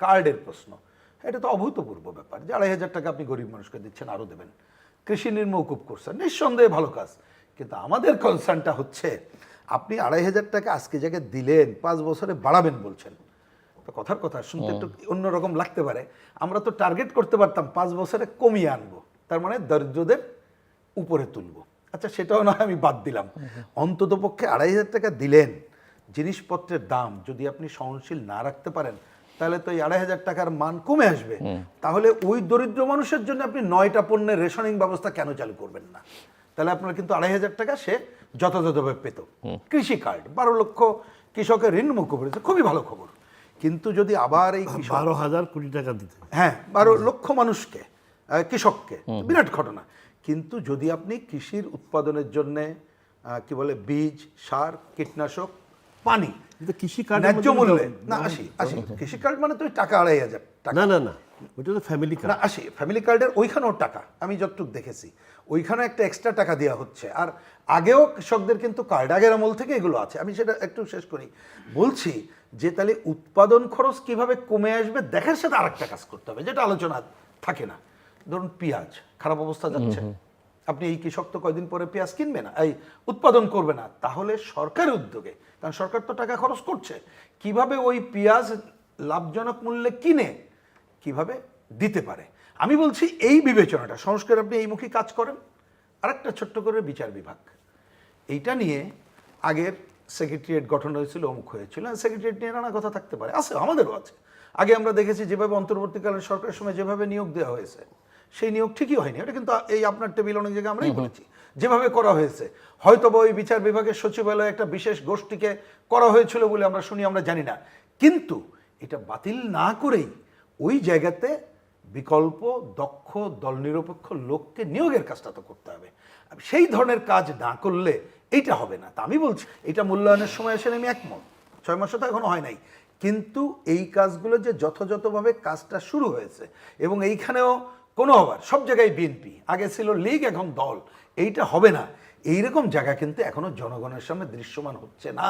কার্ডের প্রশ্ন, এটা তো অভূতপূর্ব ব্যাপার যে 2,500 টাকা আপনি গরিব মানুষকে দিচ্ছেন, আরও দেবেন। কৃষি ঋণ মওকুফ করছেন, নিঃসন্দেহে ভালো কাজ, কিন্তু আমাদের কনসার্নটা হচ্ছে আপনি 2,500 টাকা আজকে যাকে দিলেন 5 বছরে বাড়াবেন বলছেন, তো কথার কথা শুনতে একটু অন্যরকম লাগতে পারে। আমরা তো টার্গেট করতে পারতাম 5 বছরে কমিয়ে আনবো, তার মানে দরিদ্রদের উপরে তুলবো। আচ্ছা, সেটাও নয়, আমি বাদ দিলাম, অন্তত পক্ষে 2,500 টাকা দিলেন, জিনিসপত্রের দাম যদি আপনি সহনশীল না রাখতে পারেন তাহলে তো এই 2,500 টাকার মান কমে আসবে। তাহলে ওই দরিদ্র মানুষের জন্য আপনি 9টা পণ্যের রেশনিং ব্যবস্থা কেন চালু করবেন না? তাহলে আপনার কিন্তু 2,500 টাকা সে যথাযথভাবে পেত। কৃষি কার্ড 12 লক্ষ কৃষকের ঋণ মুকুব হয়েছে, খুবই ভালো খবর। কিন্তু যদি আবার এই 12,000 কোটি টাকা দিতে, হ্যাঁ 12 লক্ষ মানুষকে, কৃষককে, বিরাট ঘটনা। কিন্তু যদি আপনি কৃষির উৎপাদনের জন্য কি বলে বীজ, সার, কীটনাশক, পানি কৃষি কার্ড ন্যায্য মূল্যে না, আসি কৃষি কার্ড মানে তো ওই টাকা 2,500 টাকা, না ওটা তো ফ্যামিলি কার্ড। না আসি ফ্যামিলি কার্ডের ওইখানেও টাকা, আমি যতটুকু দেখেছি ওইখানে একটা এক্সট্রা টাকা দেওয়া হচ্ছে। আর আগেও কৃষকদের কিন্তু কার্ড, আগের আমল থেকে এগুলো আছে। আমি সেটা একটু শেষ করি, বলছি যে তাহলে উৎপাদন খরচ কিভাবে কমে আসবে দেখার সাথে আরেকটা কাজ করতে হবে, যেটা আলোচনা থাকে না। ধরুন পেঁয়াজ খারাপ অবস্থা যাচ্ছে, আপনি এই কৃষক তো কয়দিন পরে পেঁয়াজ কিনবে না, এই উৎপাদন করবে না, তাহলে সরকারের উদ্যোগে, কারণ সরকার তো টাকা খরচ করছে, কিভাবে ওই পেঁয়াজ লাভজনক মূল্যে কিনে কিভাবে দিতে পারে। আমি বলছি এই বিবেচনাটা সংস্কার, আপনি এইমুখী কাজ করেন। আরেকটা ছোট্ট করে বিচার বিভাগ, এইটা নিয়ে আগের সেক্রেটারিয়েট গঠন হয়েছিল, অমুক হয়েছিল, সেক্রেটারিয়েট নিয়ে নানা কথা থাকতে পারে, আছে, আমাদেরও আছে। আগে আমরা দেখেছি যেভাবে অন্তর্বর্তীকালীন সরকারের সময় যেভাবে নিয়োগ দেওয়া হয়েছে, সেই নিয়োগ ঠিকই হয়নি। এটা কিন্তু এই আপনার টেবিল অনেক জায়গায় আমরাই বলেছি, যেভাবে করা হয়েছে হয়তো বা ওই বিচার বিভাগের সচিবালয়ে একটা বিশেষ গোষ্ঠীকে করা হয়েছিল বলে আমরা শুনি, আমরা জানি না। কিন্তু এটা বাতিল না করেই ওই জায়গাতে বিকল্প দক্ষ দল নিরপেক্ষ লোককে নিয়োগের কাজটা তো করতে হবে। সেই ধরনের কাজ না করলে এইটা হবে না। তা আমি বলছি এটা মূল্যায়নের সময় আসলে আমি একমত, 6 মাসে তো এখনো হয় নাই, কিন্তু এই কাজগুলো যে যথাযথভাবে কাজটা শুরু হয়েছে, এবং এইখানেও কোনো আবার সব জায়গায় বিএনপি, আগে ছিল লীগ, এখন দল, এইটা হবে না, এইরকম জায়গা কিন্তু এখনো জনগণের সামনে দৃশ্যমান হচ্ছে না।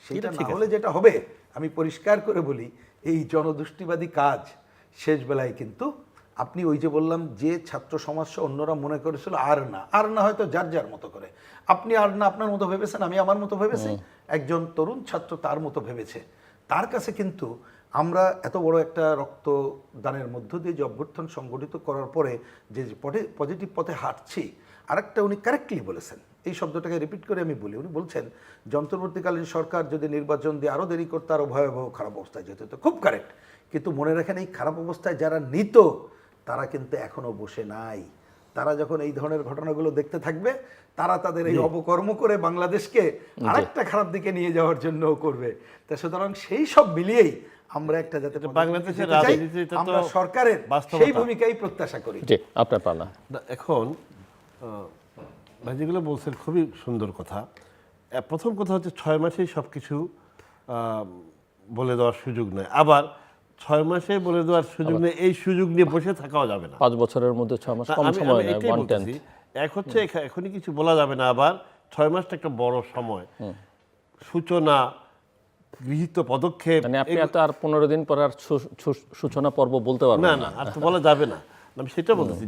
সেটা না হলে যেটা হবে, আমি পরিষ্কার করে বলি, এই জনদুষ্টিবাদী কাজ শেষ বেলায় কিন্তু আপনি ওই যে বললাম যে ছাত্র সমাজসহ অন্যরা মনে করেছিল আর না হয়তো যার যার মতো করে, আপনি আর না আপনার মতো ভেবেছেন, আমি আমার মতো ভেবেছি, একজন তরুণ ছাত্র তার মতো ভেবেছে। তার কাছে কিন্তু আমরা এত বড় একটা রক্তদানের মধ্য দিয়ে যে অভ্যুত্থান সংগঠিত করার পরে যে পজিটিভ পথে হাঁটছি, আরেকটা উনি কারেক্টলি বলেছেন, এই শব্দটাকে রিপিট করে আমি বলি, উনি বলছেন যে অন্তর্বর্তীকালীন সরকার যদি নির্বাচন দিয়ে আরও দেরি করতে আরও ভয়াবহ খারাপ অবস্থায় যেতে হতো। খুব কারেক্ট, কিন্তু মনে রাখেন এই খারাপ অবস্থায় যারা নিত তারা কিন্তু এখনো বসে নাই। তারা যখন এই ধরনের ঘটনাগুলো দেখতে থাকবে, তারা তাদের এই অপকর্ম করে বাংলাদেশকে আরেকটা খারাপ দিকে নিয়ে যাওয়ার জন্য করবে। তা সুতরাং সেই সব মিলিয়েই আমরা একটা যাতে বাংলাদেশের রাজনীতিতে আমরা সরকারের সেই ভূমিকাই প্রত্যাশা করি। আপনার পালা। এখন ভাই যেগুলো বলছেন খুবই সুন্দর কথা। প্রথম কথা হচ্ছে 6 মাসেই সব কিছু বলে দেওয়ার সুযোগ নেই, আবার 6 মাসে বলে দেওয়ার সুযোগ নেই, এই সুযোগ নিয়ে বসে থাকাও যাবে না। 5 বছরের মধ্যে 6 মাস কম সময় নয়, 1/10। এক হচ্ছে এখনই কিছু বলা যাবে না, আবার 6 মাসটা একটা বড় সময়, সূচনা, গৃহীত পদক্ষেপ, মানে আপনি আর 15 দিন পর আর সূচনা পর্ব বলতে পারবেন না, আর তো বলা যাবে না। আমি সেটা বলতেছি,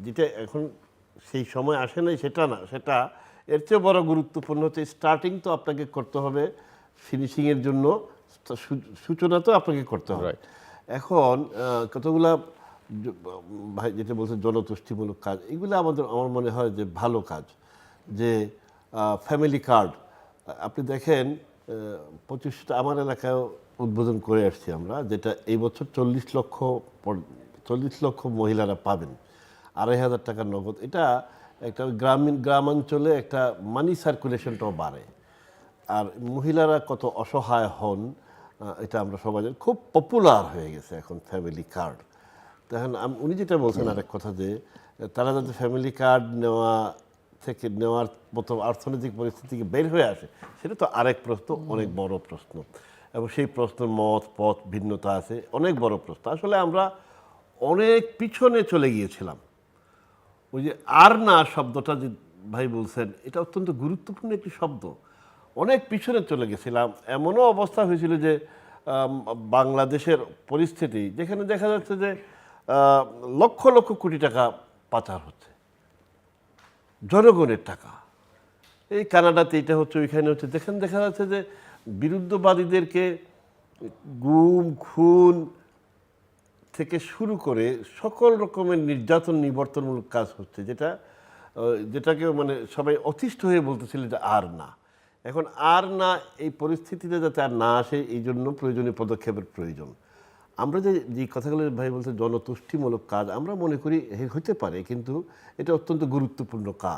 যেটা এখন সেই সময় আসে নাই সেটা না, সেটা এর চেয়ে বড় গুরুত্বপূর্ণ হচ্ছে স্টার্টিং তো আপনাকে করতে হবে, ফিনিশিংয়ের জন্য সূচনা তো আপনাকে করতে হবে। এখন কতগুলা ভাই যেটা বলছে জনতুষ্টিমূলক কাজ, এগুলো আমার মনে হয় যে ভালো কাজ। যে ফ্যামিলি কার্ড আপনি দেখেন 25টা আমার এলাকায় উদ্বোধন করে আসছি আমরা, যেটা এই বছর 40 লক্ষ মহিলারা পাবেন 2,500 টাকার নগদ। এটা একটা গ্রামাঞ্চলে একটা মানি সার্কুলেশনটাও বাড়ে, আর মহিলারা কত অসহায় হন এটা আমরা সবাই জানি। খুব পপুলার হয়ে গেছে এখন ফ্যামিলি কার্ড। দেখেন উনি যেটা বলছেন আরেক কথা, যে তারা যাতে ফ্যামিলি কার্ড নেওয়ার মতো অর্থনৈতিক পরিস্থিতি থেকে বের হয়ে আসে, সেটা তো আরেক প্রশ্ন, অনেক বড় প্রশ্ন, এবং সেই প্রশ্নের পথ ভিন্নতা আছে, অনেক বড় প্রশ্ন। আসলে আমরা অনেক পিছনে চলে গিয়েছিলাম। ওই যে আর না শব্দটা যে ভাই বলছেন, এটা অত্যন্ত গুরুত্বপূর্ণ একটি শব্দ। অনেক পিছনে চলে গেছিলাম, এমনও অবস্থা হয়েছিল যে বাংলাদেশের পরিস্থিতি, যেখানে দেখা যাচ্ছে যে লক্ষ লক্ষ কোটি টাকা পাচার হচ্ছে, জনগণের টাকা। এই কানাডাতে এটা হচ্ছে, ওইখানে হচ্ছে, যেখানে দেখা যাচ্ছে যে বিরুদ্ধবাদীদেরকে গুম খুন থেকে শুরু করে সকল রকমের নির্যাতন নিবর্তনমূলক কাজ হচ্ছে, যেটাকে মানে সবাই অতিষ্ঠ হয়ে বলতেছিল যে আর না, এখন আর না, এই পরিস্থিতিতে যাতে আর না আসে এই জন্য প্রয়োজনীয় পদক্ষেপের প্রয়োজন। আমরা যে কথাগুলো ভাই বলতে জনতুষ্টিমূলক কাজ আমরা মনে করি হতে পারে, কিন্তু এটা অত্যন্ত গুরুত্বপূর্ণ কাজ।